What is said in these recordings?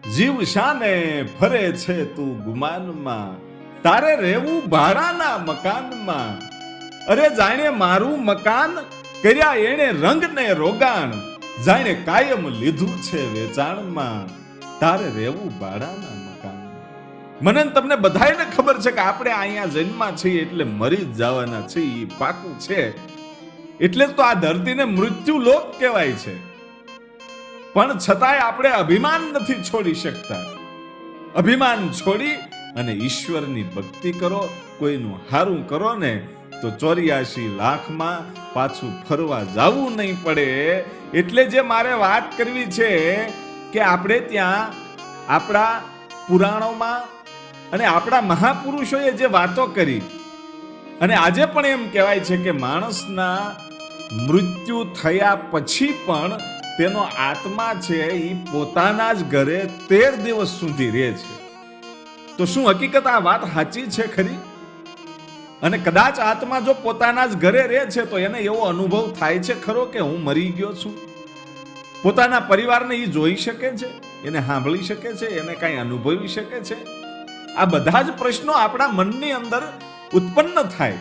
જીવ શાને ફરે છે તું ગુમાનમાં, તારે રહેવું ભાડાના મકાનમાં. અરે જાણે મારું મકાન કર્યા એણે રંગ ને રોગાણ, જાણે કાયમ લીધું છે વેચાણમાં, તારે રહેવું ભાડાના મકાનમાં. મને ને તમને બધાયને ખબર છે કે આપણે અહીંયા જન્મમાં છીએ એટલે મરી જ જવાના છે, એ પાકું છે. એટલે તો આ ધરતીને મૃત્યુ લોક કહેવાય છે. પણ છતાંય આપણે અભિમાન નથી છોડી શકતા. અભિમાન છોડી અને ઈશ્વરની ભક્તિ કરો, કોઈનું હારું કરો ને તો 84 લાખમાં પાછું ફરવા જવું નહીં પડે. એટલે જે મારે વાત કરવી છે કે આપણે ત્યાં આપણા પુરાણોમાં અને આપણા મહાપુરુષોએ જે વાતો કરી, અને આજે પણ એમ કહેવાય છે કે માણસના મૃત્યુ થયા પછી પણ તેનો આત્મા છે એ પોતાના જ ઘરે 13 દિવસ સુધી રહે છે. તો શું હકીકત આ વાત સાચી છે ખરી? અને કદાચ આત્મા જો પોતાના જ ઘરે રહે છે તો એને એવો અનુભવ થાય છે ખરો કે હું મરી ગયો છું? પોતાના પરિવારને એ જોઈ શકે છે, એને સાંભળી શકે છે, એને કાંઈ અનુભવી શકે છે? આ બધા જ પ્રશ્નો આપણા મનની અંદર ઉત્પન્ન થાય.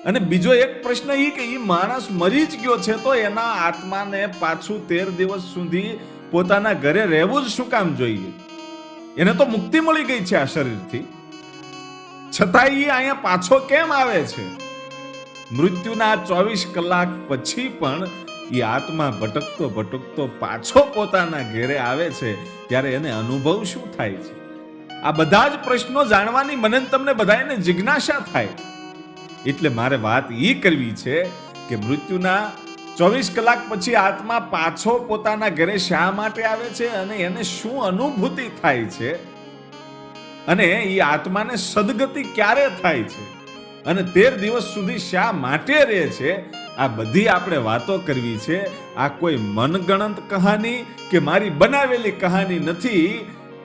અને બીજો એક પ્રશ્ન એ કે એ માણસ મરી જ ગયો છે તો એના આત્માને પાછું 13 દિવસ સુધી પોતાના ઘરે રહેવું જ શું કામ જોઈએ? એને તો મુક્તિ મળી ગઈ છે આ શરીરથી, છતાં એ અહીંયા પાછો કેમ આવે છે? મૃત્યુના 24 કલાક પછી પણ એ આત્મા ભટકતો ભટકતો પાછો પોતાના ઘરે આવે છે, ત્યારે એને અનુભવ શું થાય છે? આ બધા જ પ્રશ્નો જાણવાની મને તમને બધાને જિજ્ઞાસા થાય. એટલે મારે વાત એ કરવી છે કે મૃત્યુના 24 કલાક પછી આત્મા પાછો પોતાના ઘરે શા માટે આવે છે અને એને શું અનુભૂતિ થાય છે, અને એ આત્માને સદગતિ ક્યારે થાય છે, અને 13 દિવસ સુધી શા માટે રહે છે, આ બધી આપણે વાતો કરવી છે. આ કોઈ મનગણત કહાની કે મારી બનાવેલી કહાની નથી,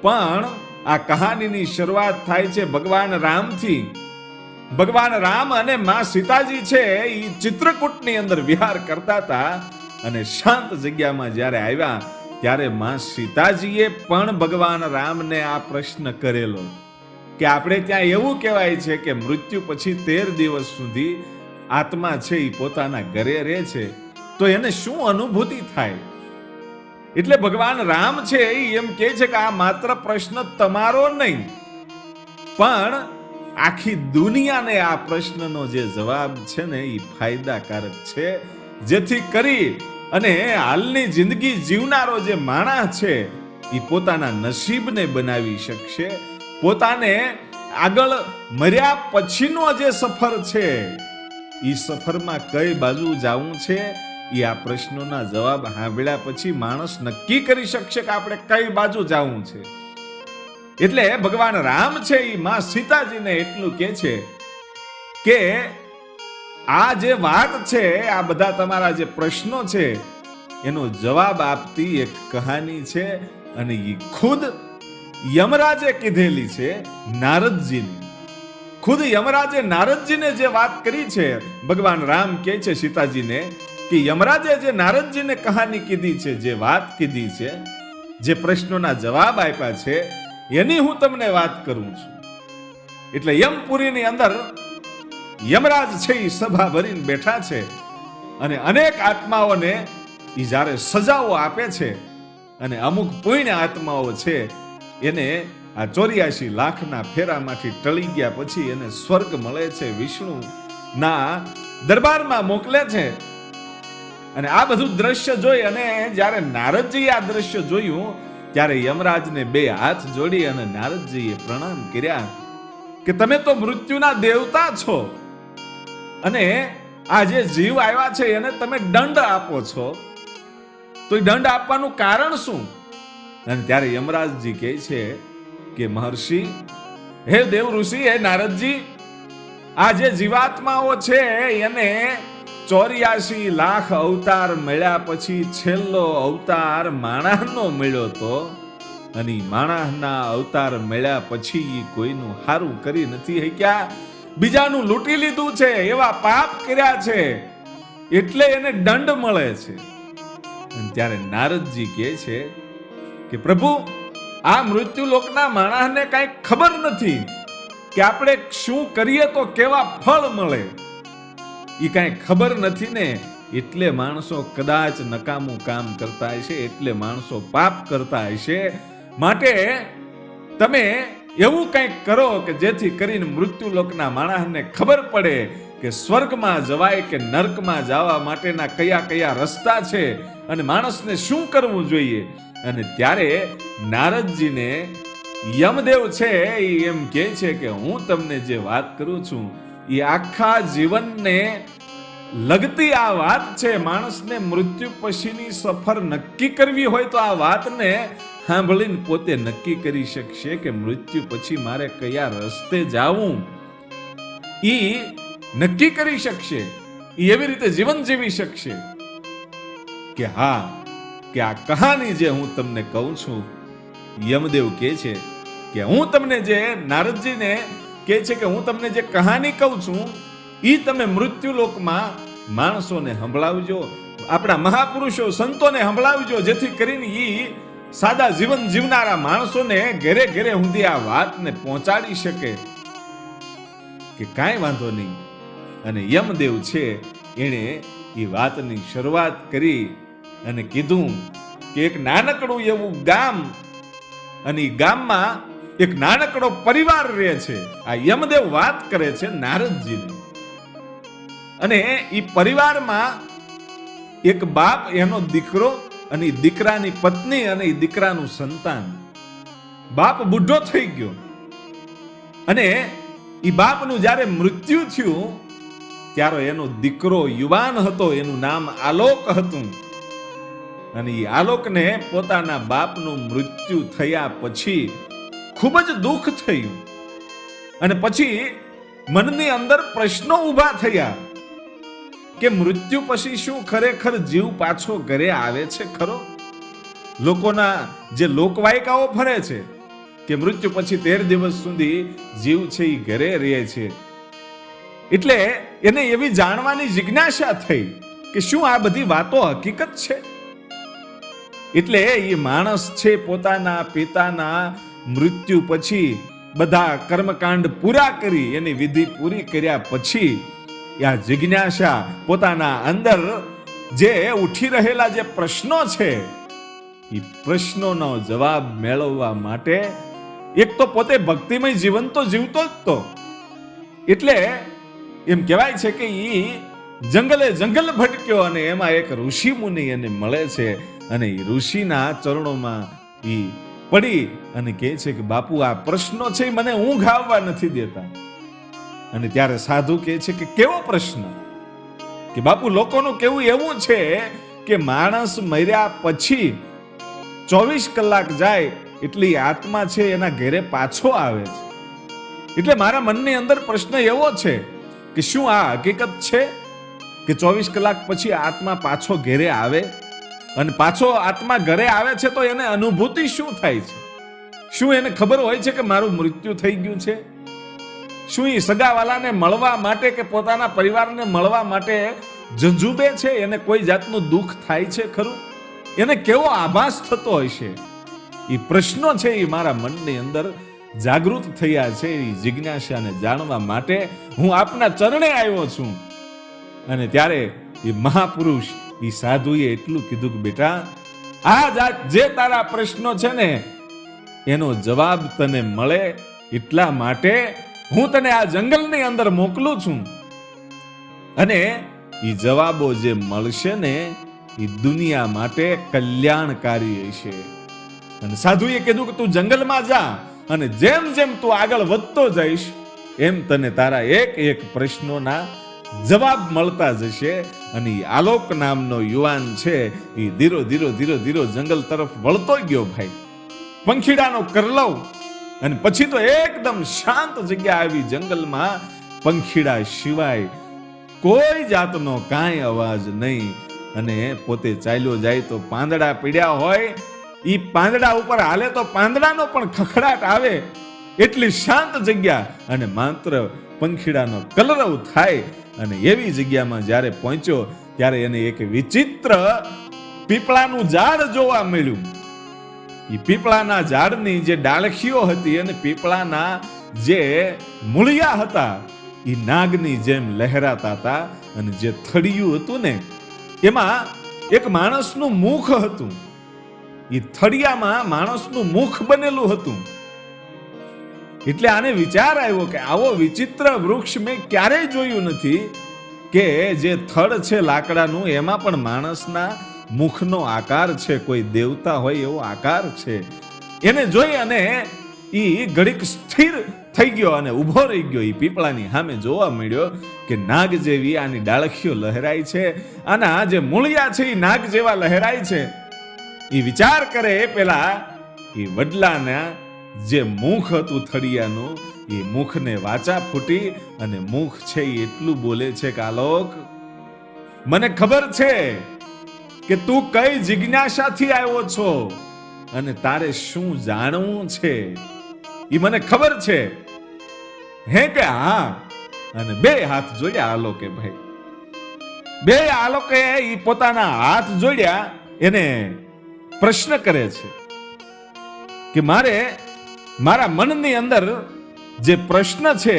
પણ આ કહાનીની શરૂઆત થાય છે ભગવાન રામથી. ભગવાન રામ અને માં સીતાજી છે એ ચિત્રકૂટની અંદર વિહાર કરતા હતા, અને શાંત જગ્યામાં જ્યારે આવ્યા ત્યારે માં સીતાજીએ પણ ભગવાન રામને આ પ્રશ્ન કરેલો કે આપણે ત્યાં એવું કહેવાય છે કે મૃત્યુ પછી 13 દિવસ સુધી આત્મા છે એ પોતાના ઘરે રહે છે, તો એને શું અનુભૂતિ થાય? એટલે ભગવાન રામ છે એમ કહે છે કે આ માત્ર પ્રશ્ન તમારો નહીં, પણ આખી દુનિયાને આ પ્રશ્નનો જે જવાબ છે ને એ ફાયદાકારક છે, જેથી કરી અને હાલની જિંદગી જીવનારો જે માણસ છે એ પોતાના નસીબને બનાવી શકશે. પોતાને આગળ મર્યા પછીનો જે સફર છે એ સફરમાં કઈ બાજુ જવું છે એ આ પ્રશ્નોના જવાબ સાંભળ્યા પછી માણસ નક્કી કરી શકશે કે આપણે કઈ બાજુ જવું છે. એટલે ભગવાન રામ છે એ માં સીતાજીને એટલું કહે છે કે આ જે વાત છે, આ બધા તમારા જે પ્રશ્નો છે એનો જવાબ આપતી એક કહાની છે, અને એ ખુદ યમરાજે કીધેલી છે નારદજીને. ખુદ યમરાજે નારદજીને જે વાત કરી છે, ભગવાન રામ કહે છે સીતાજીને કે યમરાજે જે નારદજીને કહાની કીધી છે, જે વાત કીધી છે, જે પ્રશ્નોના જવાબ આપ્યા છે, એની હું તમને વાત કરું છું. એટલે યમપુરીની અંદર યમરાજ છે એ સભા ભરીને બેઠા છે, અને અનેક આત્માઓને એ જ્યારે સજાઓ આપે છે, અને અમુક પુણ્ય આત્માઓ છે એને આ 84 લાખના ફેરામાંથી ટળી ગયા પછી એને સ્વર્ગ મળે છે, વિષ્ણુના દરબારમાં મોકલે છે. અને આ બધું દ્રશ્ય જોઈ અને જ્યારે નારદજી આ દ્રશ્ય જોયું ત્યારે યમરાજને 2 હાથ જોડી અને નારદજીએ પ્રણામ કર્યા કે તમે તો મૃત્યુના દેવતા છો, અને આ જે જીવ આવ્યા છે એને તમે દંડ આપો છો, તો એ દંડ આપવાનું કારણ શું? અને ત્યારે યમરાજજી કહે છે કે મહર્ષિ, હે દેવ ઋષિ, હે નારદજી, આ જે જીવાત્માઓ છે એને 84 લાખ અવતાર મળ્યા પછી છેલ્લો અવતાર માણસનો મળ્યો તો, અને માણસના અવતાર મળ્યા પછી કોઈનું હારું કરી નથી શક્યા, બીજાનું લૂંટી લીધું છે, એવા પાપ કર્યા છે, એટલે એને દંડ મળે છે. અને ત્યારે નારદજી કહે છે કે પ્રભુ, આ મૃત્યુલોકના માણસને કાંઈ ખબર નથી કે આપણે શું કરીએ તો કેવા ફળ મળે. એ કાંઈ ખબર નથી ને, એટલે માણસો કદાચ નકામું કામ કરતા હશે, એટલે માણસો પાપ કરતા હશે. માટે તમે એવું કંઈક કરો કે જેથી કરીને મૃત્યુલોકના માણસને ખબર પડે કે સ્વર્ગમાં જવાય કે નર્કમાં જવા માટેના કયા કયા રસ્તા છે અને માણસને શું કરવું જોઈએ. અને ત્યારે નારદજીને યમદેવ છે એ એમ કહે છે કે હું તમને જે વાત કરું છું એ આખા જીવનને લગતી આ વાત છે. માણસને મૃત્યુ પછીની સફર નક્કી કરવી હોય તો આ વાતને સાંભળીને પોતે નક્કી કરી શકશે કે મૃત્યુ પછી મારે કયા રસ્તે જાવું, એ નક્કી કરી શકશે. એવી રીતે જીવન જીવી શકશે કે હા, કે આ કહાની જે હું તમને કહું છું, યમદેવ કહે છે કે હું તમને જે નારદજીને કહે છે કે હું તમને જે કહાની કહું છું એ તમે મૃત્યુલોકમાં માણસોને સંભળાવજો, આપણા મહાપુરુષો સંતોને સંભળાવજો, જેથી કરીને એ સાદા જીવન જીવનારા માણસોને ઘરે ઘરે સુધી આ વાતને પહોંચાડી શકે. કે કાંઈ વાંધો નહીં. અને યમદેવ છે એણે એ વાતની શરૂઆત કરી અને કીધું કે એક નાનકડું એવું ગામ, અને એ ગામમાં એક નાનકડો પરિવાર રહે છે. આ યમદેવ વાત કરે છે નારદજીને. અને એ પરિવારમાં એક બાપ, એનો દીકરો અને દીકરાની પત્ની અને દીકરાનું સંતાન. બાપ બુઢો થઈ ગયો અને એ બાપનું જ્યારે મૃત્યુ થયું ત્યારે એનો દીકરો યુવાન હતો, એનું નામ આલોક હતું. અને એ આલોકને પોતાના બાપનું મૃત્યુ થયા પછી ખૂબ જ દુઃખ થયું. અને પછી મનની અંદર પ્રશ્નો ઊભા થયા કે મૃત્યુ પછી શું ખરેખર જીવ પાછો ઘરે આવે છે ખરો? લોકોના જે લોકવાયકાઓ ફરે છે કે મૃત્યુ પછી 13 દિવસ સુધી જીવ છે એ ઘરે રહે છે. એટલે એને એવી જાણવાની જિજ્ઞાસા થઈ કે શું આ બધી વાતો હકીકત છે? એટલે એ માણસ છે પોતાના પિતાના મૃત્યુ પછી બધા કર્મકાંડ પૂરા કરી, એની વિધિ પૂરી કર્યા પછી આ જિજ્ઞાસા પોતાના અંદર જે ઉઠી રહેલા જે પ્રશ્નો છે એ પ્રશ્નોનો જવાબ મેળવવા માટે એક તો પોતે ભક્તિમય જીવન તો જીવતો જ તો. એટલે એમ કહેવાય છે કે એ જંગલ ભટક્યો અને એમાં એક ઋષિ મુનિ એને મળે છે અને એ ઋષિના ચરણોમાં એ પડી અને કહે છે કે બાપુ આ પ્રશ્નો છે મને ઊંઘ આવવા નથી દેતા. અને ત્યારે સાધુ કહે છે કે કેવો પ્રશ્ન? કે બાપુ લોકોનું કેવું એવું છે કે માણસ મર્યા પછી 24 કલાક જાય એટલે આત્મા છે એના ઘરે પાછો આવે છે. એટલે મારા મનની અંદર પ્રશ્ન એવો છે કે શું આ હકીકત છે કે 24 કલાક પછી આત્મા પાછો ઘરે આવે? અને પાછો આત્મા ઘરે આવે છે તો એને અનુભૂતિ શું થાય છે? શું એને ખબર હોય છે કે મારું મૃત્યુ થઈ ગયું છે? શું એ સગાવાલાને મળવા માટે કે પોતાના પરિવારને મળવા માટે ઝંઝુબે છે? એને કોઈ જાતનું દુઃખ થાય છે ખરું? એને કેવો આભાસ થતો હશે? એ પ્રશ્નો છે એ મારા મનની અંદર જાગૃત થયા છે. એ જિજ્ઞાસાને જાણવા માટે હું આપના ચરણે આવ્યો છું. અને ત્યારે એ મહાપુરુષ એ સાધુએ એટલું કીધું કે બેટા આ જે તારા પ્રશ્નો છે ને એનો જવાબ તને મળે એટલા માટે હું તને આ જંગલની અંદર મોકલું છું. અને એ જવાબો જે મળશે ને એ દુનિયા માટે કલ્યાણકારી હશે. અને સાધુએ કીધું કે તું જંગલમાં જા અને જેમ જેમ તું આગળ વધતો જઈશ એમ તને તારા એક એક પ્રશ્નોના જવાબ મળતા જશે. અને આલોક નામનો યુવાન છે એ ધીરો ધીરો જંગલ તરફ વળતો ગયો ભાઈ. પંખીડાનો કરલવ અને પછી તો એકદમ શાંત જગ્યા આવી જંગલમાં. પંખીડા સિવાય કોઈ જાતનો કાંઈ અવાજ નહીં. અને પોતે ચાલ્યો જાય તો પાંદડા પીડ્યા હોય, ઈ પાંદડા ઉપર હાલે તો પાંદડાનો પણ ખખડાટ આવે. એટલી શાંત જગ્યા અને માત્ર પંખીડાનો કલરવ થાય. અને એવી જગ્યામાં જ્યારે પહોંચ્યો ત્યારે એને એક વિચિત્ર પીપળાનું ઝાડ જોવા મળ્યું. એ પીપળાના ઝાડની જે ડાળખીઓ હતી અને પીપળાના જે મૂળિયા હતા એ નાગની જેમ લહેરાતા હતા, અને જે થડિયું હતું ને એમાં એક માણસનું મુખ હતું. એ થડિયામાં માણસનું મુખ બનેલું હતું. એટલે આને વિચાર આવ્યો કે આવો વિચિત્ર વૃક્ષ મેં ક્યારેય જોયું નથી કે જે થડ છે લાકડાનું એમાં પણ માણસના મુખનો આકાર છે, કોઈ દેવતા હોય એવો આકાર છે. એને જોઈ અને ઈ ઘડીક સ્થિર થઈ ગયો અને ઊભો રહી ગયો. ઈ પીપળાની સામે જોવા મળ્યો કે નાગ જેવી આની ડાળખીઓ લહેરાય છે, આના જે મૂળિયા છે એ નાગ જેવા લહેરાય છે. ઈ વિચાર કરે એ પેલા ઈ વડલાના જે મુખ હતું થડિયાનું, એ મુખને વાચા ફૂટી અને મુખ છે એ એટલું બોલે છે કે આલોક, મને ખબર છે કે તું કઈ જિજ્ઞાસાથી આવ્યો છો અને તારે શું જાણવું છે, એ મને ખબર છે. હે કે હા? અને બે હાથ જોડ્યા આલોકે. ભાઈ બે આલોકે ઈ પોતાના હાથ જોડ્યા, એને પ્રશ્ન કરે છે કે મારા મનની અંદર જે પ્રશ્ન છે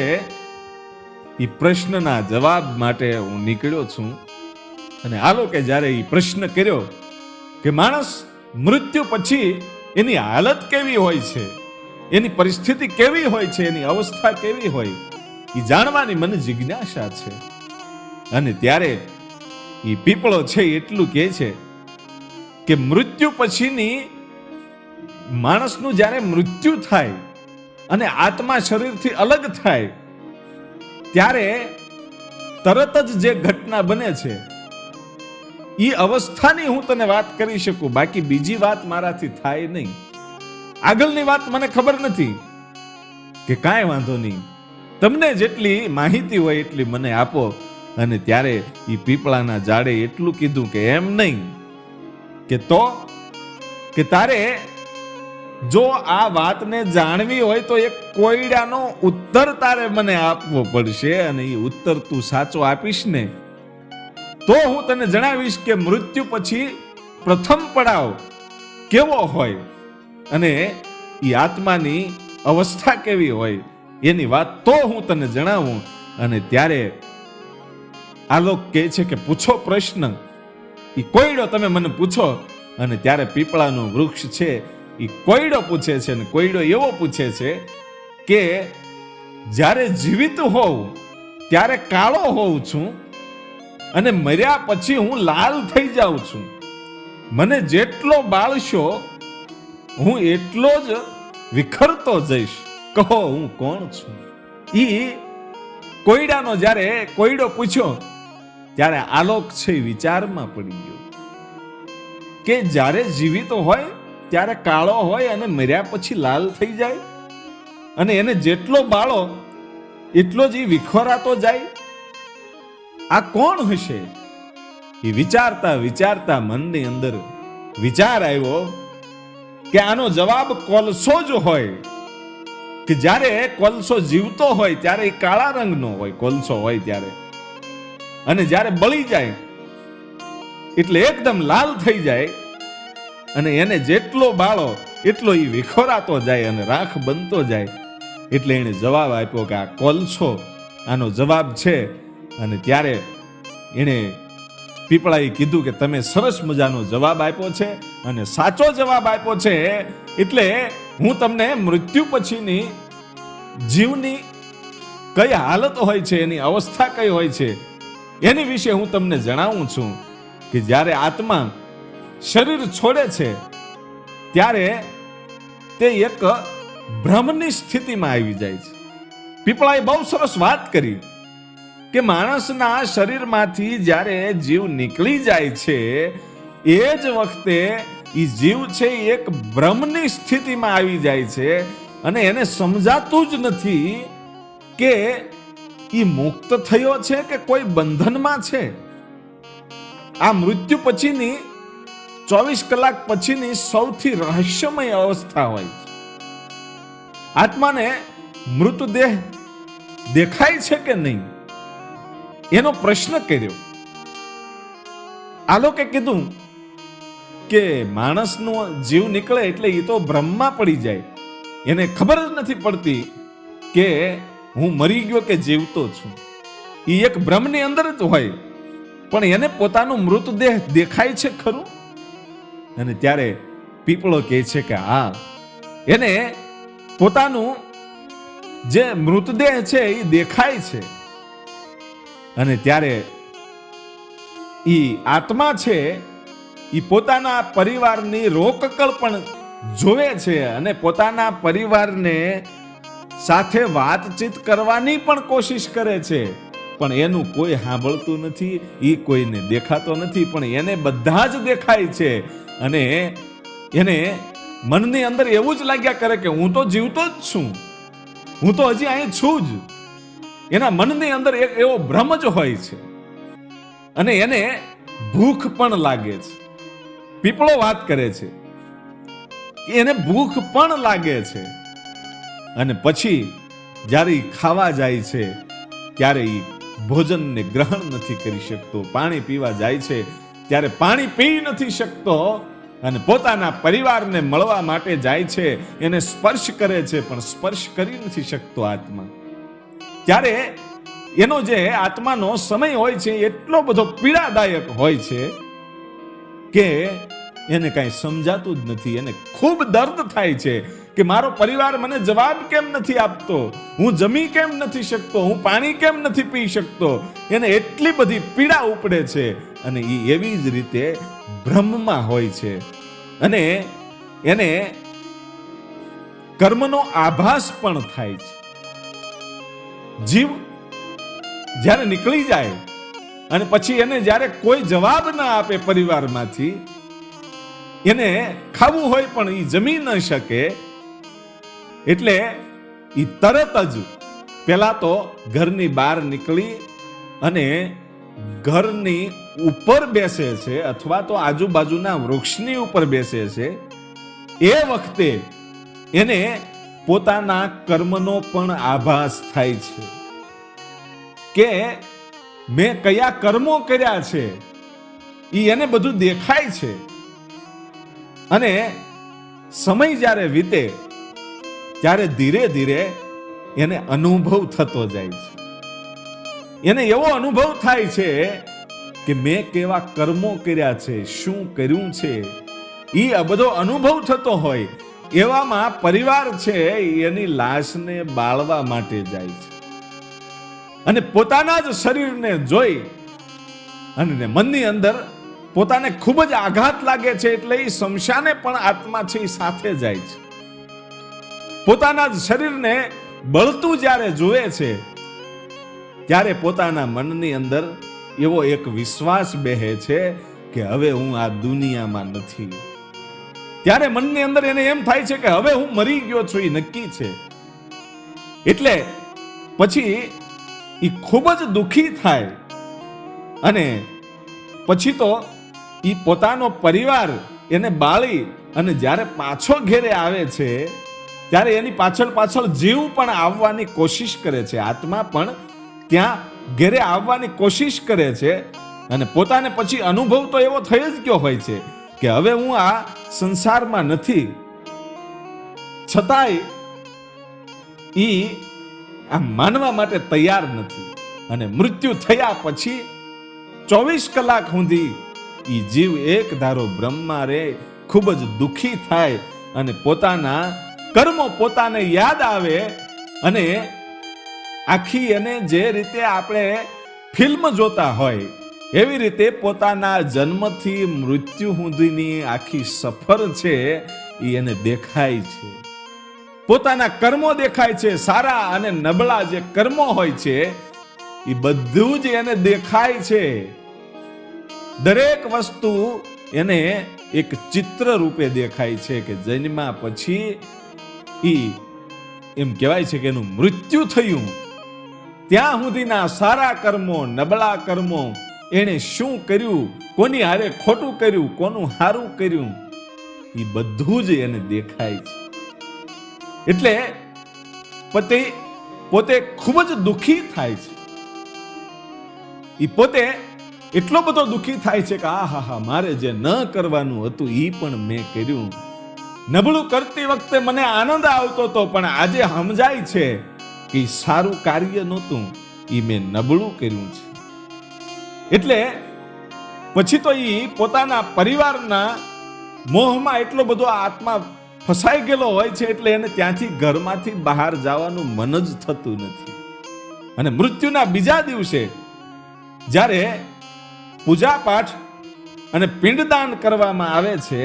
એ પ્રશ્નના જવાબ માટે હું નીકળ્યો છું. અને આલોકે જ્યારે એ પ્રશ્ન કર્યો કે માણસ મૃત્યુ પછી એની હાલત કેવી હોય છે, એની પરિસ્થિતિ કેવી હોય છે, એની અવસ્થા કેવી હોય, એ જાણવાની મને જિજ્ઞાસા છે. અને ત્યારે એ પીપળો છે એટલું કહે છે કે મૃત્યુ પછીની માણસનું જ્યારે મૃત્યુ થાય અને આત્મા શરીરથી અલગ થાય ત્યારે તરત જ જે ઘટના બને છે એ અવસ્થાની હું તને વાત કરી શકું, બાકી બીજી વાત મારાથી થાય નહીં. આગળની વાત મને ખબર નથી. કે કાંઈ વાંધો નહીં, તમને જેટલી માહિતી હોય એટલી મને આપો. અને ત્યારે એ પીપળાના ઝાડે એટલું કીધું કે એમ નહીં, કે તો કે તારે જો આ વાતને જાણવી હોય તો એક કોયડાનો ઉત્તર તારે મને આપવો પડશે, અને એ ઉત્તર તું સાચો આપીશ ને તો હું તને જણાવીશ કે મૃત્યુ પછી પ્રથમ પડાવ કેવો હોય અને એ આત્માની અવસ્થા કેવી હોય એની વાત તો હું તને જણાવું. અને ત્યારે આલોક કહે છે કે પૂછો પ્રશ્ન, એ કોયડો તમે મને પૂછો. અને ત્યારે પીપળાનું વૃક્ષ છે એ કોયડો પૂછે છે, અને કોયડો એવો પૂછે છે કે જ્યારે જીવિત હોઉં ત્યારે કાળો હોઉં છું અને મર્યા પછી હું લાલ થઈ જાઉં છું. મને જેટલો બાળશો હું એટલો જ વિખરતો જઈશ. કહો હું કોણ છું? ઈ કોયડાનો જ્યારે કોયડો પૂછ્યો ત્યારે આલોક છે વિચારમાં પડી ગયો કે જ્યારે જીવિત હોય ત્યારે કાળો હોય અને મર્યા પછી લાલ થઈ જાય, અને એને જેટલો બાળો એટલો જ વિખરાતો જાય. આ કોણ હશે? એ વિચારતા વિચારતા મનની અંદર વિચાર આવ્યો કે આનો જવાબ કોલસો જ હોય. કે જ્યારે કોલસો જીવતો હોય ત્યારે એ કાળા રંગનો હોય, કોલસો હોય ત્યારે, અને જ્યારે બળી જાય એટલે એકદમ લાલ થઈ જાય, અને એને જેટલો બાળો એટલો એ વિખોરાતો જાય અને રાખ બનતો જાય. એટલે એને જવાબ આપ્યો કે આ કોલસો આનો જવાબ છે. અને ત્યારે એને પીપળાએ કીધું કે તમે સરસ મજાનો જવાબ આપ્યો છે અને સાચો જવાબ આપ્યો છે, એટલે હું તમને મૃત્યુ પછીની જીવની કઈ હાલત હોય છે, એની અવસ્થા કઈ હોય છે એની વિશે હું તમને જણાવું છું. કે જ્યારે આત્મા શરીર છોડે છે ત્યારે તે એક ભ્રમની સ્થિતિમાં આવી જાય છે. પીપળાએ બહુ સરસ વાત કરી કે માણસના શરીરમાંથી જ્યારે જીવ નીકળી જાય છે એ જ વખતે એ જીવ છે એક ભ્રમની સ્થિતિમાં આવી જાય છે, અને એને સમજાતું જ નથી કે એ મુક્ત થયો છે કે કોઈ બંધનમાં છે. આ મૃત્યુ પછીની 24 કલાક પછીની સૌથી રહસ્યમય અવસ્થા હોય છે. આત્માને મૃતદેહ દેખાય છે કે નહીં એનો પ્રશ્ન કર્યો. આલોકે કીધું કે માણસનો જીવ નીકળે એટલે એ તો ભ્રમમાં પડી જાય, એને ખબર જ નથી પડતી કે હું મરી ગયો કે જીવતો છું. એ એક ભ્રમની અંદર જ હોય, પણ એને પોતાનો મૃતદેહ દેખાય છે ખરું? અને ત્યારે પીપળો કહે છે કે હા, એને પોતાનું જે મૃતદેહ છે એ દેખાય છે. અને ત્યારે ઈ આત્મા છે ઈ પોતાના પરિવારની રોકકળ પણ જોવે છે અને પોતાના પરિવારને સાથે વાતચીત કરવાની પણ કોશિશ કરે છે, પણ એનું કોઈ સાંભળતું નથી, ઈ કોઈને દેખાતો નથી, પણ એને બધા જ દેખાય છે. અને એને મનની અંદર એવું જ લાગ્યા કરે કે હું તો જીવતો જ છું, હું તો હજી અહીં છું જ. એના મનની અંદર એક એવો ભ્રમ જ હોય છે અને એને ભૂખ પણ લાગે છે. પીપળો વાત કરે છે કે એને ભૂખ પણ લાગે છે. અને પછી જ્યારે ઈ ખાવા જાય છે ત્યારે ઈ ભોજનને ગ્રહણ નથી કરી શકતો, પાણી પીવા જાય છે ત્યારે પાણી પી નથી શકતો અને પોતાના પરિવારને મળવા માટે જાય છે, એને સ્પર્શ કરે છે પણ સ્પર્શ કરી નથી શકતો આત્મા. ત્યારે એનો જે આત્માનો સમય હોય છે એટલો બધો પીડાદાયક હોય છે કે એને કાંઈ સમજાતું જ નથી. એને ખૂબ દર્દ થાય છે કે મારો પરિવાર મને જવાબ કેમ નથી આપતો, હું જમી કેમ નથી શકતો, હું પાણી કેમ નથી પી શકતો. એને એટલી બધી પીડા ઉપડે છે અને એ એવી જ રીતે ભ્રમમાં હોય છે અને એને કર્મનો આભાસ પણ થાય છે. જીવ જ્યારે નીકળી જાય અને પછી એને જ્યારે કોઈ જવાબ ના આપે પરિવારમાંથી, એને ખાવું હોય પણ એ જમી ન શકે, એટલે એ તરત જ પેલા તો ઘરની બહાર નીકળી અને ઘરની ઉપર બેસે છે અથવા તો આજુબાજુના વૃક્ષની ઉપર બેસે છે. એ વખતે એને પોતાના કર્મનો પણ આભાસ થાય છે કે મેં કયા કર્મો કર્યા છે, એ એને બધું દેખાય છે. અને સમય જ્યારે વીતે ત્યારે ધીરે ધીરે એને અનુભવ થતો જાય છે. એને એવો અનુભવ થાય છે કે મેં કેવા કર્મો કર્યા છે, શું કર્યું છે, એ આ બધો અનુભવ થતો હોય. એવામાં પરિવાર છે એની લાશને બાળવા માટે જાય છે અને પોતાના જ શરીરને જોઈ અને મનની અંદર પોતાને ખૂબ જ આઘાત લાગે છે, એટલે એ શમશાને પણ આત્મા છે એ સાથે જાય છે. પોતાના જ શરીરને બળતું જ્યારે જુએ છે ત્યારે પોતાના મનની અંદર એવો એક વિશ્વાસ બેહે છે કે હવે હું આ દુનિયામાં નથી. ત્યારે મનની અંદર એને એમ થાય છે કે હવે હું મરી ગયો છું, એ નક્કી છે. એટલે પછી એ ખૂબ જ દુઃખી થાય અને પછી તો એ પોતાનો પરિવાર એને બાળી અને જ્યારે પાછો ઘેરે આવે છે ત્યારે એની પાછળ પાછળ જીવ પણ આવવાની કોશિશ કરે છે, આત્મા પણ ત્યાં ઘેરે આવવાની કોશિશ કરે છે. અને પોતાને પછી અનુભવ તો એવો થઈ જ ગયો હોય છે કે હવે હું આ સંસારમાં નથી, છતાંય ઈ આ માનવા માટે તૈયાર નથી. અને મૃત્યુ થયા પછી 24 કલાક સુધી ઈ જીવ એક ધારો બ્રહ્મમાં રહે, ખૂબ જ દુઃખી થાય અને પોતાના કર્મો પોતાને યાદ આવે. અને આખી એને જે રીતે આપણે ફિલ્મ જોતા હોય એવી રીતે પોતાના જન્મથી મૃત્યુ સુધીની આખી સફર છે એ એને દેખાય છે. પોતાના કર્મો દેખાય છે, સારા અને નબળા જે કર્મો હોય છે એ બધું જ એને દેખાય છે. દરેક વસ્તુ એને એક ચિત્ર રૂપે દેખાય છે કે જન્મ્યા પછી ઈ એમ કહેવાય છે કે એનું મૃત્યુ થયું ત્યાં સુધીના સારા કર્મો નબળા કર્મો, એણે શું કર્યું, કોની હારે ખોટું કર્યું, કોનું સારું કર્યું, એ બધું જ એને દેખાય છે. એટલે પોતે ખૂબ જ દુઃખી થાય છે. એ પોતે એટલો બધો દુઃખી થાય છે કે આ હા મારે જે ન કરવાનું હતું એ પણ મેં કર્યું. નબળું કરતી વખતે મને આનંદ આવતો હતો, પણ આજે સમજાય છે કે સારું કાર્ય નહોતું, એ મેં નબળું કર્યું છે. એટલે પછી તો એ પોતાના પરિવારના મોહમાં એટલો બધો આત્મા ફસાઈ ગયેલો હોય છે, એટલે એને ત્યાંથી ઘરમાંથી બહાર જવાનું મન જ થતું નથી. અને મૃત્યુના બીજા દિવસે જ્યારે પૂજા પાઠ અને પિંડદાન કરવામાં આવે છે,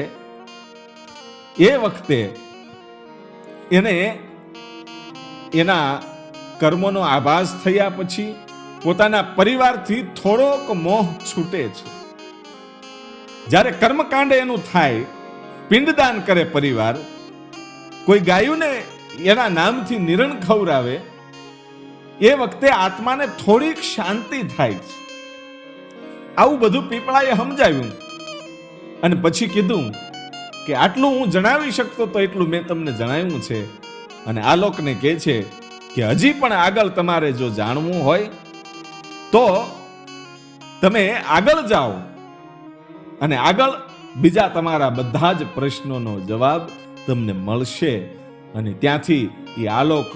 એ વખતે એને એના કર્મોનો આભાસ થયા પછી પોતાના પરિવારથી થોડોક મોહ છૂટે છે. જ્યારે કર્મકાંડ એનું થાય, પિંડદાન કરે પરિવાર, કોઈ ગાયોને એના નામથી નિરણ ખવરાવે, એ વખતે આત્માને થોડીક શાંતિ થાય છે. આવું બધું પીપળાએ સમજાવ્યું અને પછી કીધું કે આટલું હું જણાવી શકતો તો એટલું મેં તમને જણાવ્યું છે. અને આલોકને કહે છે કે હજી પણ આગળ તમારે જો જાણવું હોય તો તમે આગળ જાઓ અને આગળ બીજા તમારા બધા જ પ્રશ્નોનો જવાબ તમને મળશે. અને ત્યાંથી એ આલોક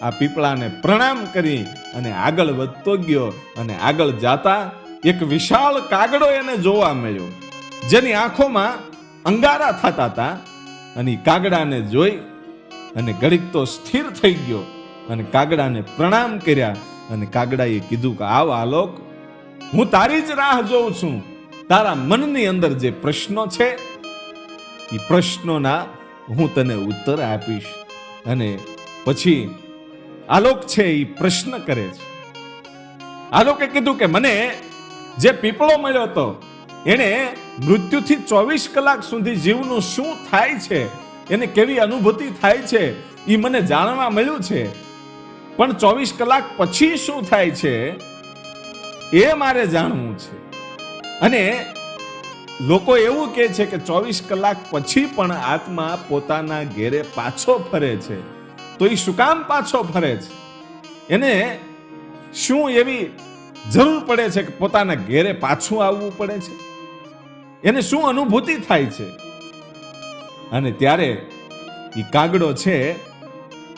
આ પીપળાને પ્રણામ કરી અને આગળ વધતો ગયો. અને આગળ જાતા એક વિશાળ કાગડો એને જોવા મળ્યો, જેની આંખોમાં અંગારા થતા હતા. અને કાગડાને જોઈ અને ઘડીક તો સ્થિર થઈ ગયો અને કાગડાને પ્રણામ કર્યા. અને કાગડાએ કીધું કે આવ આલોક, હું તારી જ રાહ જોઉં છું. તારા મનની અંદર જે પ્રશ્નો છે એ પ્રશ્નોના હું તને ઉત્તર આપીશ. અને પછી આલોક છે એ પ્રશ્ન કરે છે. આલોકે કીધું કે મને જે પીપળો મળ્યો હતો એને મૃત્યુથી 24 કલાક સુધી જીવનું શું થાય છે, એને કેવી અનુભૂતિ થાય છે એ મને જાણવા મળ્યું છે, પણ 24 કલાક પછી શું થાય છે એ મારે જાણવું છે. અને લોકો એવું કહે છે કે 24 કલાક પછી પણ આત્મા પોતાના ઘેરે પાછો ફરે છે. તો એ શું કામ પાછો ફરે છે? એને શું એવી જરૂર પડે છે કે પોતાના ઘેરે પાછું આવવું પડે છે? એને શું અનુભૂતિ થાય છે? અને ત્યારે એ કાગડો છે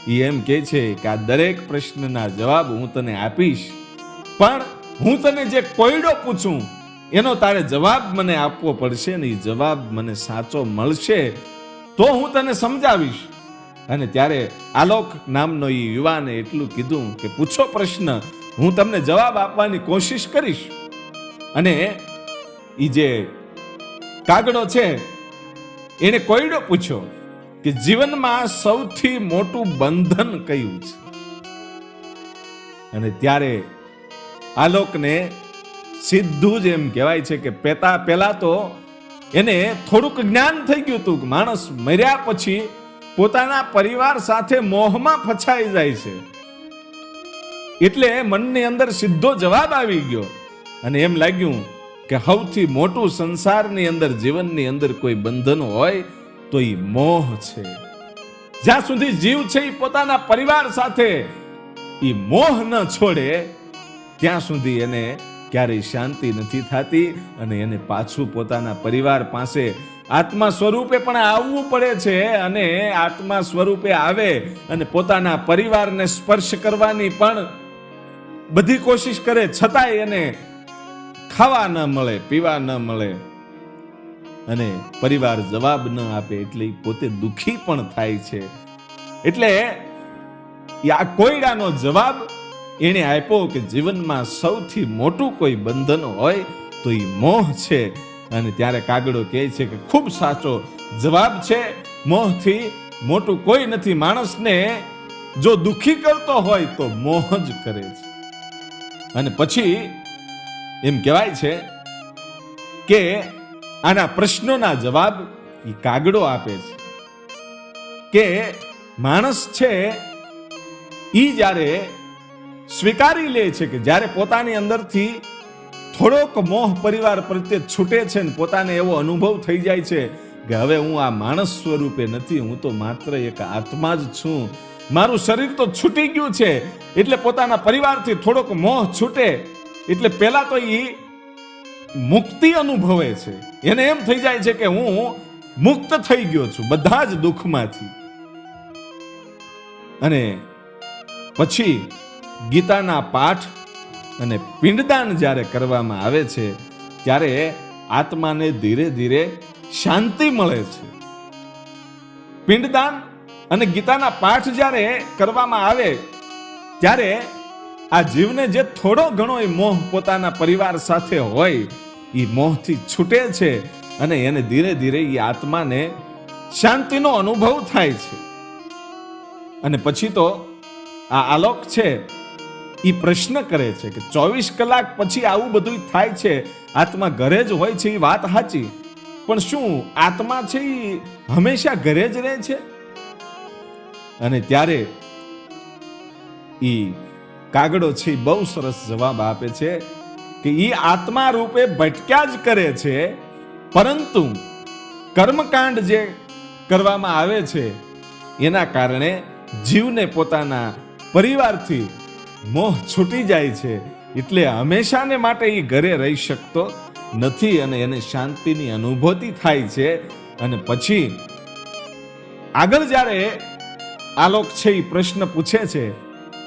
એ એમ કહે છે કે આ દરેક પ્રશ્નના જવાબ હું તને આપીશ, પણ હું તને જે કોયડો પૂછું એનો તારે જવાબ મને આપવો પડશે ને એ જવાબ મને સાચો મળશે તો હું તને સમજાવીશ. અને ત્યારે આલોક નામનો એ યુવાને એટલું કીધું કે પૂછો પ્રશ્ન, હું તમને જવાબ આપવાની કોશિશ કરીશ. અને એ જે કાગડો છે એને કોયડો પૂછ્યો કે જીવનમાં સૌથી મોટું બંધન કયું છે? અને ત્યારે આલોકને સીધું જ એમ કહેવાય છે કે પહેલા તો એને થોડુંક જ્ઞાન થઈ ગયું હતું કે માણસ મર્યા પછી પોતાના પરિવાર સાથે મોહમાં ફસાઈ જાય છે. એટલે મનની અંદર સીધો જવાબ આવી ગયો અને એમ લાગ્યું કે સૌથી મોટું સંસારની અંદર જીવનની અંદર કોઈ બંધન હોય તો એ મોહ છે. જ્યાં સુધી જીવ છે એ પોતાના પરિવાર સાથે એ મોહ ન છોડે ત્યાં સુધી એને ક્યારેય શાંતિ નથી થતી અને એને પાછું પોતાના પરિવાર પાસે આત્મા સ્વરૂપે પણ આવવું પડે છે. અને આત્મા સ્વરૂપે આવે અને પોતાના પરિવારને સ્પર્શ કરવાની પણ બધી કોશિશ કરે, છતાંય એને ખાવા ન મળે, પીવા ન મળે અને પરિવાર જવાબ ન આપે એટલે પોતે દુખી પણ થાય છે. એટલે આ કોયડાનો જવાબ એને આપ્યો કે જીવનમાં સૌથી મોટું કોઈ બંધન હોય તો એ મોહ છે. અને ત્યારે કાગડો કહે છે કે ખૂબ સાચો જવાબ છે, મોહથી મોટું કોઈ નથી. માણસને જો દુખી કરતો હોય તો મોહ જ કરે છે. અને પછી એમ કહેવાય છે કે આના પ્રશ્નોના જવાબ એ કાગડો આપે છે કે માણસ છે એ જ્યારે સ્વીકારી લે છે કે જ્યારે પોતાની અંદરથી થોડોક મોહ પરિવાર પ્રત્યે છૂટે છે ને પોતાને એવો અનુભવ થઈ જાય છે કે હવે હું આ માણસ સ્વરૂપે નથી, હું તો માત્ર એક આત્મા જ છું, મારું શરીર તો છૂટી ગયું છે. એટલે પોતાના પરિવારથી થોડોક મોહ છૂટે એટલે પહેલા તો એ મુક્તિ અનુભવે છે. એને એમ થઈ જાય છે કે હું મુક્ત થઈ ગયો છું બધા જ દુઃખમાંથી. અને પછી ગીતાના પાઠ અને પિંડદાન જ્યારે કરવામાં આવે છે ત્યારે આત્માને ધીરે ધીરે શાંતિ મળે છે. પિંડદાન અને ગીતાના પાઠ જ્યારે કરવામાં આવે ત્યારે આ જીવને જે થોડો ઘણો મોહ પોતાના પરિવાર સાથે હોય એ મોહથી છૂટે છે અને એને ધીરે ધીરે એ આત્માને શાંતિનો અનુભવ થાય છે. અને પછી તો આ આલોક છે એ પ્રશ્ન કરે છે કે 24 કલાક પછી આવું બધું થાય છે, આત્મા ઘરે જ હોય છે, એ વાત સાચી, પણ શું આત્મા છે એ હંમેશા ઘરે જ રહે છે? અને ત્યારે ઈ કાગડો છે બહુ સરસ જવાબ આપે છે કે ઈ આત્મા રૂપે ભટક્યા જ કરે છે, પરંતુ કર્મકાંડ જે કરવામાં આવે છે એના કારણે જીવને પોતાના પરિવારથી મોહ છૂટી જાય છે, એટલે હંમેશાને માટે એ ઘરે રહી શકતો નથી અને એને શાંતિની અનુભૂતિ થાય છે. અને પછી આગળ જ્યારે આલોક છે એ પ્રશ્ન પૂછે છે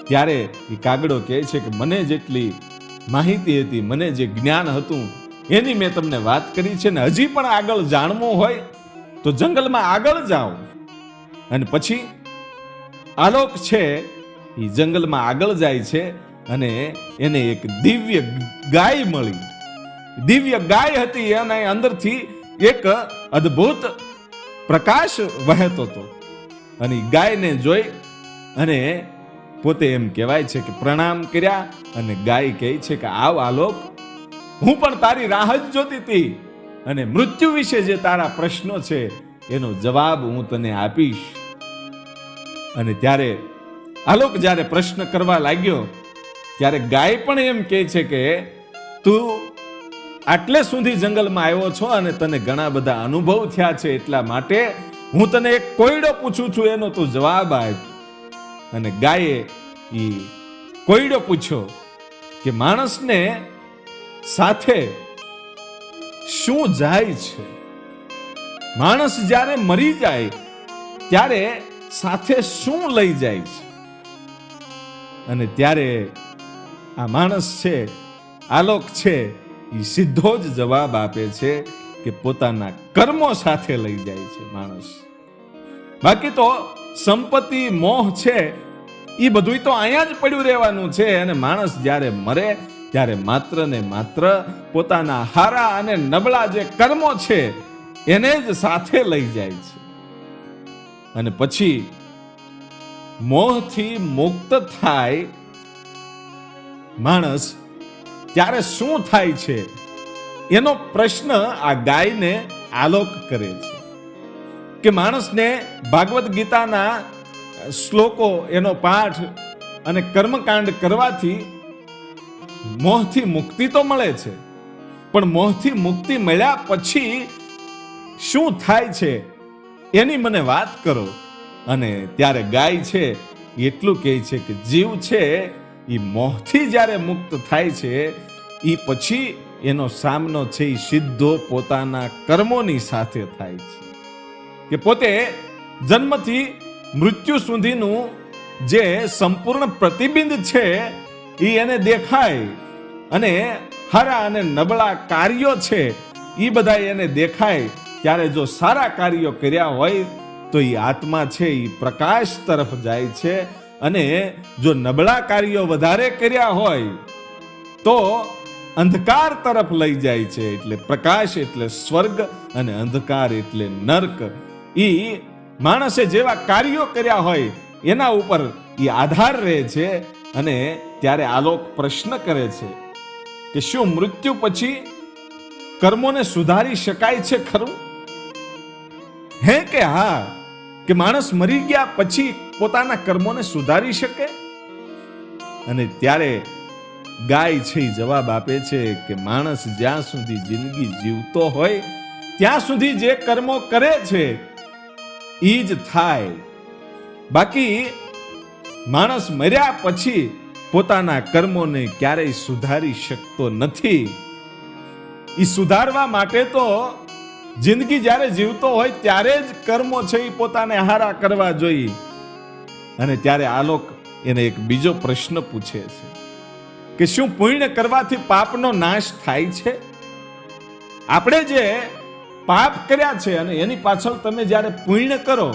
ત્યારે એ કાગડો કહે છે કે મને જેટલી માહિતી હતી, મને જે જ્ઞાન હતું એની મેં તમને વાત કરી છે, ને હજી પણ આગળ જાણવું હોય તો જંગલમાં આગળ જાઓ. અને પછી આલોક છે એ જંગલમાં આગળ જાય છે અને એને એક દિવ્ય ગાય મળી. દિવ્ય ગાય હતી અને અંદરથી એક અદ્ભુત પ્રકાશ વહેતો હતો. અને ગાયને જોઈ અને પોતે એમ કહેવાય છે કે પ્રણામ કર્યા અને ગાય કહે છે કે આવ આલોક, હું પણ તારી રાહ જ જોતી હતી અને મૃત્યુ વિશે જે તારા પ્રશ્નો છે એનો જવાબ હું તને આપીશ. અને ત્યારે આલોક જ્યારે પ્રશ્ન કરવા લાગ્યો ત્યારે ગાય પણ એમ કહે છે કે તું આટલે સુધી જંગલમાં આવ્યો છો અને તને ઘણા બધા અનુભવ થયા છે, એટલા માટે હું તને એક કોયડો પૂછું છું, એનો તું જવાબ આપ. અને ગાયે ઈ કોયડો પૂછ્યો કે માણસને સાથે શું જાય છે? માણસ જ્યારે મરી જાય ત્યારે સાથે શું લઈ જાય છે? અને ત્યારે આ માણસ છે, આલોક છે, એ સીધો જ જવાબ આપે છે કે પોતાના કર્મો સાથે લઈ જાય છે માણસ. બાકી તો સંપત્તિ મોહ છે એ બધું તો અહીંયા જ પડ્યું રહેવાનું છે. અને માણસ જ્યારે મરે ત્યારે માત્ર ને માત્ર પોતાના હારા અને નબળા જે કર્મો છે એને જ સાથે લઈ જાય છે. અને પછી મોહથી મુક્ત થાય માણસ ત્યારે શું થાય છે એનો પ્રશ્ન આ ગાયને આલોક કરે છે કે માણસને ભાગવત ગીતાના શ્લોકો, એનો પાઠ અને કર્મકાંડ કરવાથી મોહથી મુક્તિ તો મળે છે, પણ મોહથી મુક્તિ મળ્યા પછી શું થાય છે એની મને વાત કરો. અને ત્યારે ગાય છે એટલું કહે છે કે જીવ છે એ મોહથી જ્યારે મુક્ત થાય છે એ પછી એનો સામનો છે એ સીધો પોતાના કર્મોની સાથે થાય છે. કે પોતે જન્મથી મૃત્યુ સુધીનું જે સંપૂર્ણ પ્રતિબિંબ છે એ એને દેખાય અને હારા અને નબળા કાર્યો છે એ બધા એને દેખાય. ત્યારે જો સારા કાર્યો કર્યા હોય તો એ આત્મા છે એ પ્રકાશ તરફ જાય છે, અને જો નબળા કાર્યો વધારે કર્યા હોય તો અંધકાર તરફ લઈ જાય છે. એટલે પ્રકાશ એટલે સ્વર્ગ અને અંધકાર એટલે નર્ક. એ માણસે જેવા કાર્યો કર્યા હોય એના ઉપર એ આધાર રહે છે. અને ત્યારે આલોક પ્રશ્ન કરે છે કે શું મૃત્યુ પછી કર્મોને સુધારી શકાય છે ખરું? હે કે હા, કે માણસ મરી ગયા પછી પોતાના કર્મોને સુધારી શકે? અને ત્યારે ગાય છે જવાબ આપે છે કે માણસ જ્યાં સુધી જિંદગી જીવતો હોય ત્યાં સુધી જે કર્મો કરે છે ઈ જ થાય. બાકી માણસ મર્યા પછી પોતાના કર્મોને ક્યારેય સુધારી શકતો નથી. એ સુધારવા માટે તો જિંદગી જ્યારે જીવતો હોય ત્યારે જ કર્મો છે એ પોતાને હારા કરવા જોઈએ. અને ત્યારે આલોક એને એક બીજો પ્રશ્ન પૂછે છે કે શું પુણ્ય કરવાથી પાપનો નાશ થાય છે? આપણે જે પાપ કર્યા છે અને એની પાછળ તમે જ્યારે પુણ્ય કરો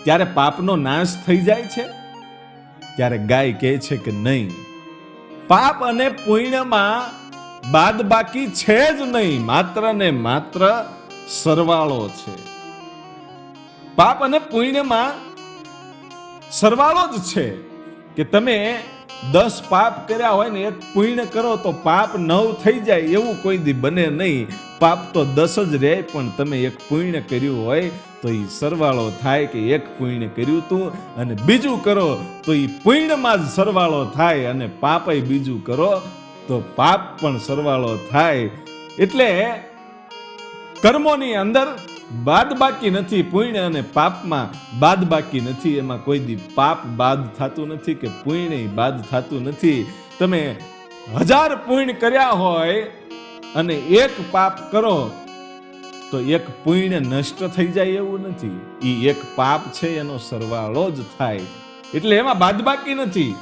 ત્યારે પાપનો નાશ થઈ જાય છે? ત્યારે ગાય કહે છે કે નહીં, પાપ અને પુણ્યમાં બાદબાકી છે જ નહીં, માત્ર ને માત્ર સરવાળો છે. પાપ અને પુણ્યમાં સરવાળો જ છે કે તમે 10 પાપ કર્યા હોય ને 1 પુણ્ય કરો તો પાપ 9 થઈ જાય, એવું કોઈ દી બને નહીં. પાપ તો 10 જ રહે, પણ તમે 1 પુણ્ય કર્યું હોય તો એ સરવાળો થાય કે 1 પુણ્ય કર્યું તું અને બીજું કરો તો એ પુણ્યમાં જ સરવાળો થાય, અને પાપય બીજું કરો તો પાપ પણ સરવાળો થાય. એટલે કર્મોની અંદર બાદબાકી નથી, પુણ્ય અને પાપમાં બાદબાકી નથી. એમાં કોઈ દી પાપ બાદ થતું નથી કે પુણ્ય બાદ થતું નથી. તમે 1000 પુણ્ય કર્યા હોય અને 1 પાપ કરો તો 1 પુણ્ય નષ્ટ થઈ જાય એવું નથી. એ 1 પાપ છે એનો સરવાળો જ થાય. એટલે એમાં બાદબાકી નથી.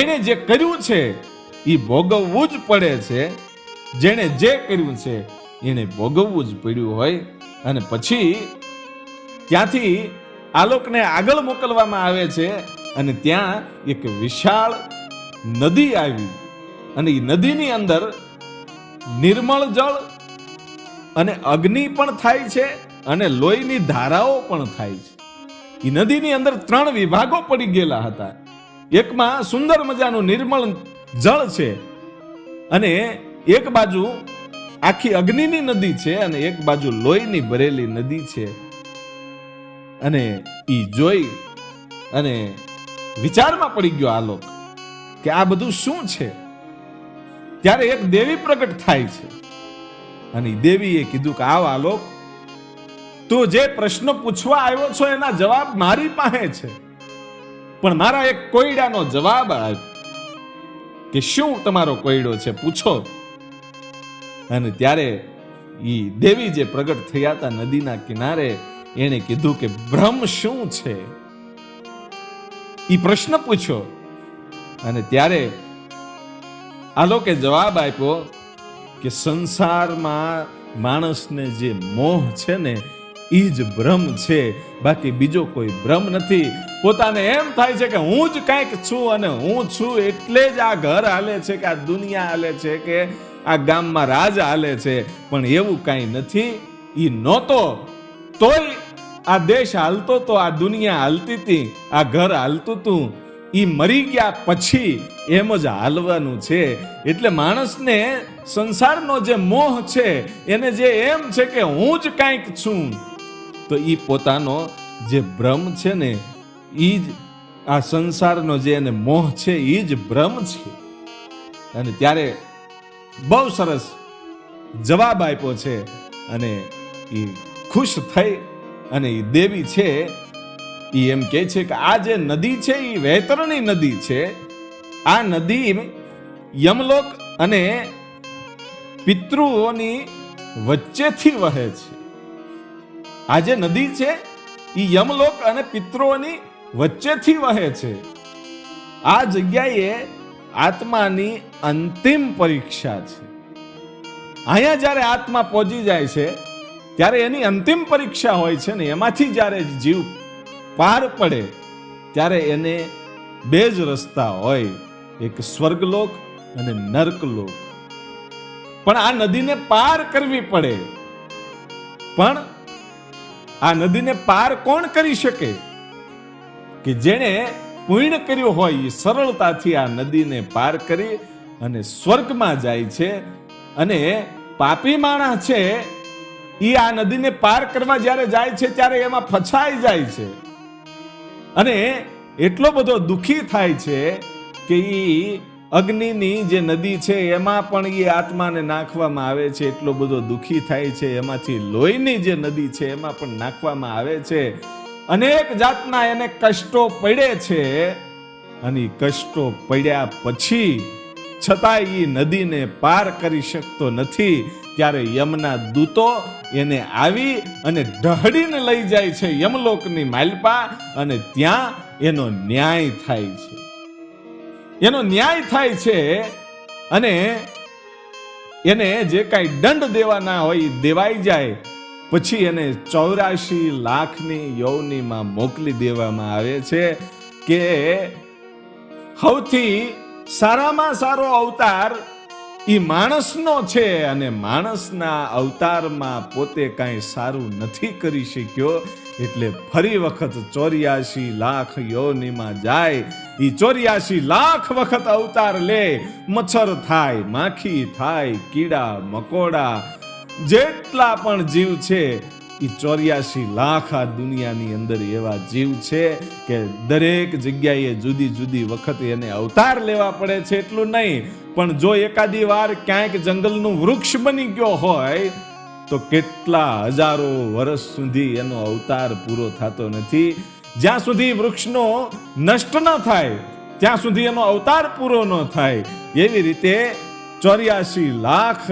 એને જે કર્યું છે એ ભોગવવું જ પડે છે. જેણે જે કર્યું છે એને ભોગવવું જ પડ્યું હોય. અને પછી ત્યાંથી આલોકને આગળ મોકલવામાં આવે છે અને ત્યાં એક વિશાળ નદી આવી અને એ નદીની અંદર નિર્મળ જળ અને અગ્નિ પણ થાય છે અને લોહીની ધારાઓ પણ થાય છે. એ નદીની અંદર 3 વિભાગો પડી ગયેલા હતા. એકમાં સુંદર મજાનું નિર્મળ જળ છે અને એક બાજુ આખી અગ્નિની નદી છે અને એક બાજુ લોહીની ભરેલી નદી છે. અને ઈ જોઈ અને વિચારમાં પડી ગયો આલોક કે આ બધું શું છે. ત્યારે એક દેવી પ્રગટ થાય છે અને દેવીએ કીધું કે આવ આલોક, તું જે પ્રશ્ન પૂછવા આવ્યો છો એના જવાબ મારી પાસે છે, પણ મારા એક કોયડાનો જવાબ આપ કે શું તમારો કોયડો છે, પૂછો. અને ત્યારે ઈ દેવી જે પ્રગટ થયા હતા નદીના કિનારે, એને કીધું કે બ્રહ્મ શું છે, ઈ પ્રશ્ન પૂછ્યો. અને ત્યારે આલોકે જવાબ આપ્યો કે સંસારમાં માણસને જે મોહ છે ને ઈ જ બ્રહ્મ છે, બાકી બીજો કોઈ બ્રહ્મ નથી. પોતાને એમ થાય છે કે હું જ કંઈક છું અને હું છું એટલે જ આ ઘર હાલે છે કે આ દુનિયા હાલે છે કે આ ગામમાં રાજ હાલે છે, પણ એવું કાંઈ નથી. ઈ નહોતો તોય આ દેશ હાલતો તો, આ દુનિયા હાલતી હતી, આ ઘર હાલતું હતું. ઈ મરી ગયા પછી એમ જ હાલવાનું છે. એટલે માણસને સંસારનો જે મોહ છે એને જે એમ છે કે હું જ કાંઈક છું, તો ઈ પોતાનો જે ભ્રમ છે ને ઈ જ આ સંસારનો જે એને મોહ છે ઈ જ ભ્રમ છે. અને ત્યારે બહુ સરસ જવાબ આપ્યો છે અને ઈ ખુશ થઈ અને ઈ દેવી છે ઈ એમ કહે છે કે આ જે નદી છે ઈ વૈતરણી નદી છે. આ નદી યમલોક અને પિતૃઓની વચ્ચેથી વહે છે. આ જે નદી છે ઈ યમલોક અને પિતૃઓની વચ્ચેથી વહે છે. આ જગ્યાએ આત્માની અંતિમ પરીક્ષા છે. અહીંયા જ્યારે આત્મા પહોંચી જાય છે ત્યારે એની અંતિમ પરીક્ષા હોય છે ને એમાંથી જ્યારે જીવ પાર પડે ત્યારે એને 2 જ રસ્તા હોય, એક સ્વર્ગલોક અને નર્કલોક. પણ આ નદીને પાર કરવી પડે. પણ આ નદીને પાર કોણ કરી શકે? કે જેણે પુણ્ય કર્યું હોય એ સરળતાથી આ નદીને પાર કરી અને સ્વર્ગમાં જાય છે. અને પાપી માણસ છે એ આ નદીને પાર કરવા જ્યારે જાય છે ત્યારે એમાં ફસાઈ જાય છે અને એટલો બધો દુખી થાય છે કે એ અગ્નિની જે નદી છે એમાં પણ એ આત્માને નાખવામાં આવે છે. એટલો બધો દુખી થાય છે. એમાંથી લોહીની જે નદી છે એમાં પણ નાખવામાં આવે છે. અનેક જાતના એને કષ્ટો પડે છે અને કષ્ટો પડ્યા પછી છતાં એ નદીને પાર કરી શકતો નથી. ત્યારે યમના દૂતો એને આવી અને ઢહડીને લઈ જાય છે યમલોકની માલપા, અને ત્યાં એનો ન્યાય થાય છે. એનો ન્યાય થાય છે અને એને જે કાંઈ દંડ દેવાના હોય એ દેવાઈ જાય. પછી એને 84 લાખની યોનિમાં મોકલી દેવામાં આવે છે કે સૌથી સારામાં સારો અવતાર એ માણસનો છે, અને માણસના અવતારમાં પોતે કાંઈ સારું નથી કરી શક્યો, એટલે ફરી વખત 84 લાખ યોનિમાં જાય. એ 84 લાખ વખત અવતાર લે. મચ્છર થાય, માખી થાય, કીડા મકોડા, જેટલા પણ જીવ છે એ 84 લાખ આ દુનિયાની અંદર એવા જીવ છે કે દરેક જગ્યાએ જુદી જુદી વખત એને અવતાર લેવા પડે છે. એટલું નહીં, પણ જો એકાદી વાર ક્યાંક જંગલનું વૃક્ષ બની ગયો હોય તો કેટલા હજારો વર્ષ સુધી એનો અવતાર પૂરો થતો નથી. જ્યાં સુધી વૃક્ષનો નષ્ટ ન થાય ત્યાં સુધી એનો અવતાર પૂરો ન થાય. એવી રીતે 84 લાખ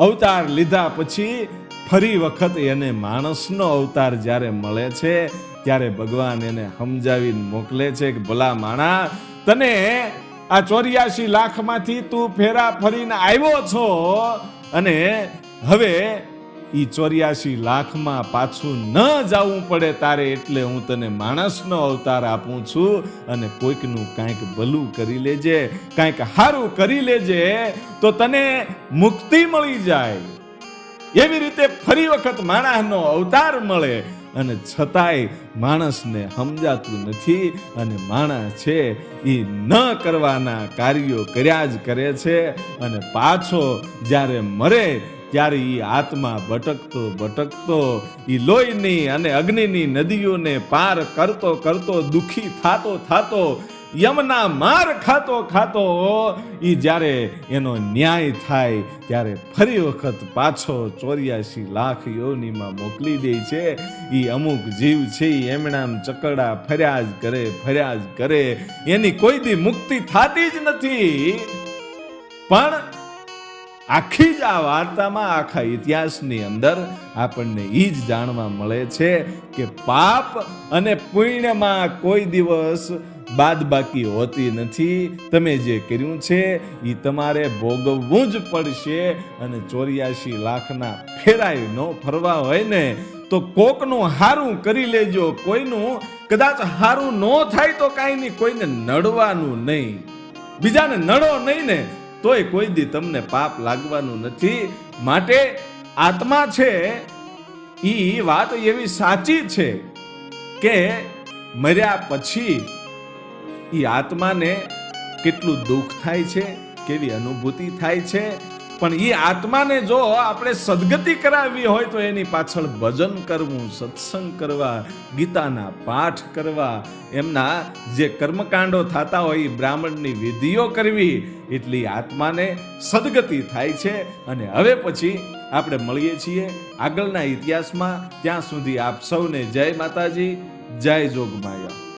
અવતાર લીધા પછી ફરી વખત એને માણસનો અવતાર જ્યારે મળે છે ત્યારે ભગવાન એને સમજાવીને મોકલે છે કે ભલા માણા, તને આ 84 લાખમાંથી તું ફેરા ફરીને આવ્યો છો, અને હવે ઈ 84 લાખમાં પાછું ન જવું પડે તારે, એટલે હું તને માણસનો અવતાર આપું છું. અને કોઈકનું કાંઈક ભલું કરી લેજે, કાંઈક સારું કરી લેજે તો તને મુક્તિ મળી જાય. એવી રીતે ફરી વખત માણસનો અવતાર મળે, અને છતાંય માણસને સમજાતું નથી, અને માણસ છે એ ન કરવાના કાર્યો કર્યા જ કરે છે. અને પાછો જ્યારે મરે ત્યારે એ આત્મા ભટકતો ભટકતો એ લોહીની અને અગ્નિની નદીઓને પાર કરતો કરતો, દુઃખી થાતો થાતો, યમના માર ખાતો ખાતો એ જ્યારે એનો ન્યાય થાય ત્યારે ફરી વખત પાછો 84 લાખ યોનિમાં મોકલી દે છે. એ અમુક જીવ છે એમના ચકડા ફર્યા જ કરે, એની કોઈ દી મુક્તિ થતી જ નથી. પણ આખી જ આ વાર્તામાં, આખા ઇતિહાસની અંદર આપણને એ જ જાણવા મળે છે કે પાપ અને પુણ્યમાં કોઈ દિવસ બાદબાકી હોતી નથી. તમે જે કર્યું છે એ તમારે ભોગવવું જ પડશે. અને 84 લાખના ફેરાય ન ફરવા હોય ને તો કોકનું હારું કરી લેજો. કોઈનું કદાચ હારું ન થાય તો કાંઈ નહીં, કોઈને નડવાનું નહીં, બીજાને નડો નહીં ને તોય કોઈ દી તમને પાપ લાગવાનું નથી. માટે આત્મા છે એ વાત એવી સાચી છે કે મર્યા પછી એ આત્માને કેટલું દુઃખ થાય છે, કેવી અનુભૂતિ થાય છે. પણ એ આત્માને જો આપણે સદગતિ કરાવવી હોય તો એની પાછળ ભજન કરવું, સત્સંગ કરવા, ગીતાના પાઠ કરવા, એમના જે કર્મકાંડો થતા હોય એ બ્રાહ્મણની વિધિઓ કરવી, એટલી આત્માને સદગતિ થાય છે. અને હવે પછી આપણે મળીએ છીએ આગળના ઇતિહાસમાં. ત્યાં સુધી આપ સૌને જય માતાજી, જય જોગમાયા.